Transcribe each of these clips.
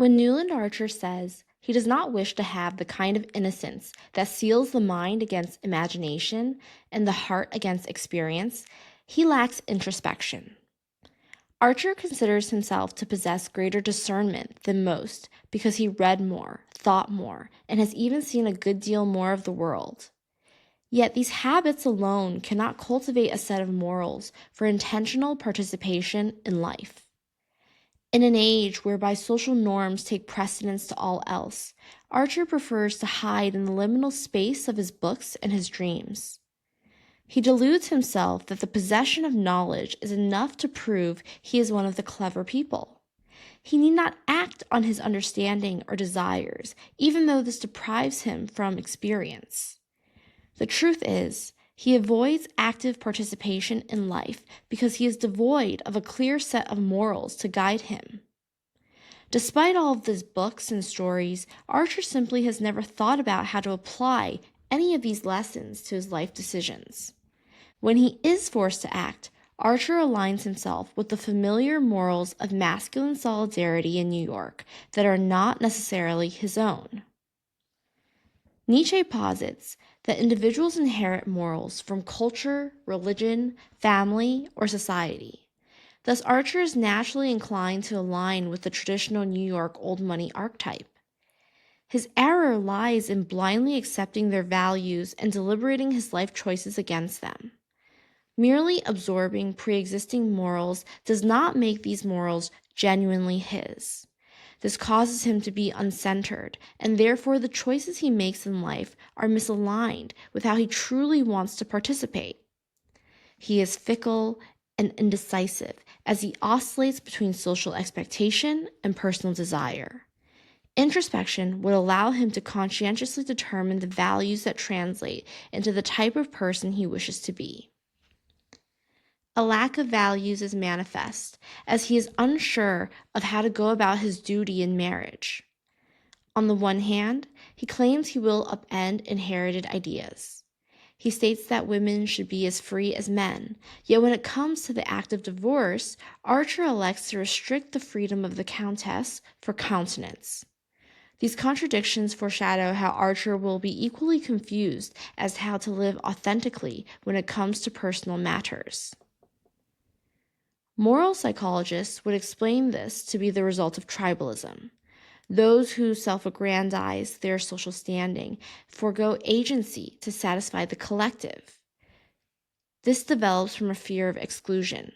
When Newland Archer says he does not wish to have the kind of innocence that seals the mind against imagination and the heart against experience, he lacks introspection. Archer considers himself to possess greater discernment than most because he read more, thought more, and has even seen a good deal more of the world. Yet these habits alone cannot cultivate a set of morals for intentional participation in life. In an age whereby social norms take precedence to all else, Archer prefers to hide in the liminal space of his books and his dreams. He deludes himself that the possession of knowledge is enough to prove he is one of the clever people. He need not act on his understanding or desires, even though this deprives him from experience. The truth is, he avoids active participation in life because he is devoid of a clear set of morals to guide him. Despite all of these books and stories, Archer simply has never thought about how to apply any of these lessons to his life decisions. When he is forced to act, Archer aligns himself with the familiar morals of masculine solidarity in New York that are not necessarily his own. Nietzsche posits that individuals inherit morals from culture, religion, family, or society. Thus, Archer is naturally inclined to align with the traditional New York old money archetype. His error lies in blindly accepting their values and deliberating his life choices against them. Merely absorbing pre-existing morals does not make these morals genuinely his. This causes him to be uncentered, and therefore the choices he makes in life are misaligned with how he truly wants to participate. He is fickle and indecisive as he oscillates between social expectation and personal desire. Introspection would allow him to conscientiously determine the values that translate into the type of person he wishes to be. A lack of values is manifest, as he is unsure of how to go about his duty in marriage. On the one hand, he claims he will upend inherited ideas. He states that women should be as free as men, yet when it comes to the act of divorce, Archer elects to restrict the freedom of the Countess for countenance. These contradictions foreshadow how Archer will be equally confused as to how to live authentically when it comes to personal matters. Moral psychologists would explain this to be the result of tribalism. Those who self-aggrandize their social standing forego agency to satisfy the collective. This develops from a fear of exclusion.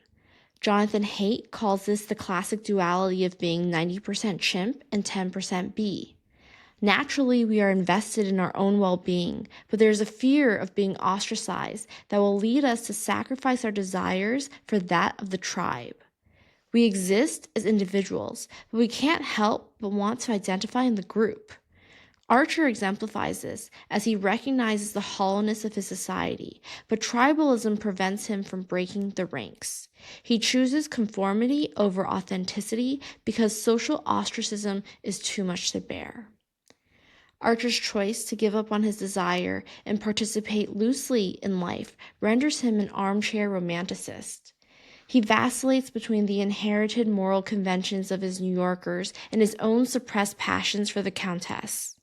Jonathan Haidt calls this the classic duality of being 90% chimp and 10% bee. Naturally, we are invested in our own well-being, but there's a fear of being ostracized that will lead us to sacrifice our desires for that of the tribe. We exist as individuals, but we can't help but want to identify in the group. Archer exemplifies this as he recognizes the hollowness of his society, but tribalism prevents him from breaking the ranks. He chooses conformity over authenticity because social ostracism is too much to bear. Archer's choice to give up on his desire and participate loosely in life renders him an armchair romanticist. He vacillates between the inherited moral conventions of his New Yorkers and his own suppressed passions for the Countess.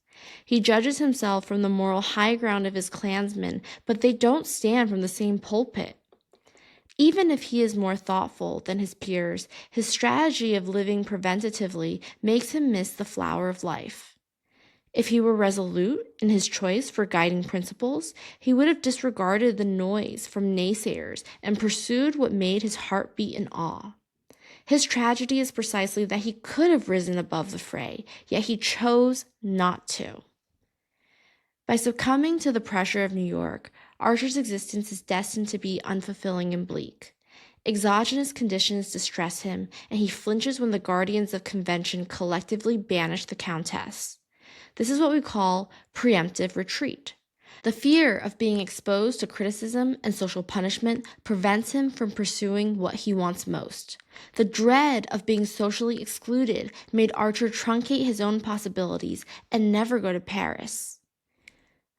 He judges himself from the moral high ground of his clansmen, but they don't stand from the same pulpit. Even if he is more thoughtful than his peers, his strategy of living preventatively makes him miss the flower of life. If he were resolute in his choice for guiding principles, he would have disregarded the noise from naysayers and pursued what made his heart beat in awe. His tragedy is precisely that he could have risen above the fray, yet he chose not to. By succumbing to the pressure of New York, Archer's existence is destined to be unfulfilling and bleak. Exogenous conditions distress him, and he flinches when the guardians of convention collectively banish the Countess. This is what we call preemptive retreat. The fear of being exposed to criticism and social punishment prevents him from pursuing what he wants most. The dread of being socially excluded made Archer truncate his own possibilities and never go to Paris.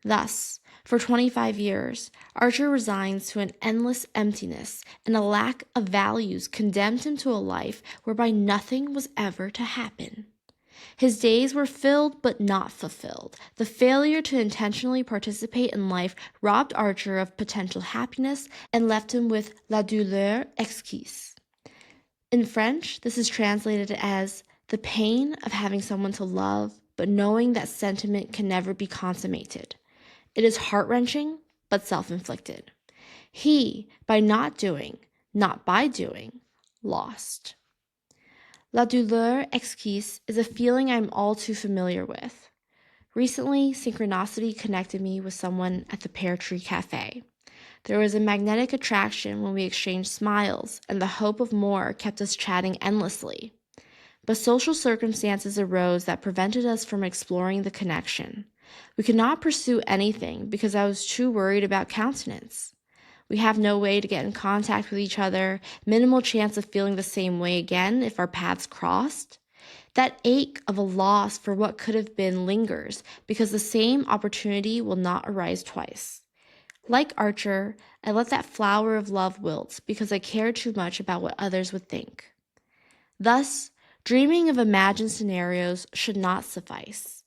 Thus, for 25 years, Archer resigns to an endless emptiness, and a lack of values condemned him to a life whereby nothing was ever to happen. His days were filled but not fulfilled. The failure to intentionally participate in life robbed Archer of potential happiness and left him with la douleur exquise. In French, this is translated as the pain of having someone to love, but knowing that sentiment can never be consummated. It is heart-wrenching, but self-inflicted. He, by not doing, not by doing, lost. La douleur exquise is a feeling I'm all too familiar with. Recently, synchronicity connected me with someone at the Pear Tree Cafe. There was a magnetic attraction when we exchanged smiles, and the hope of more kept us chatting endlessly. But social circumstances arose that prevented us from exploring the connection. We could not pursue anything because I was too worried about countenance. We have no way to get in contact with each other, minimal chance of feeling the same way again if our paths crossed. That ache of a loss for what could have been lingers because the same opportunity will not arise twice. Like Archer, I let that flower of love wilt because I cared too much about what others would think. Thus, dreaming of imagined scenarios should not suffice.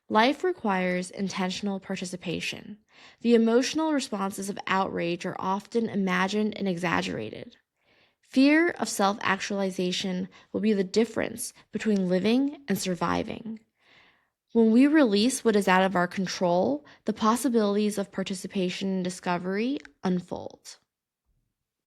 Life requires intentional participation. The emotional responses of outrage are often imagined and exaggerated. Fear of self-actualization will be the difference between living and surviving. When we release what is out of our control, the possibilities of participation and discovery unfold.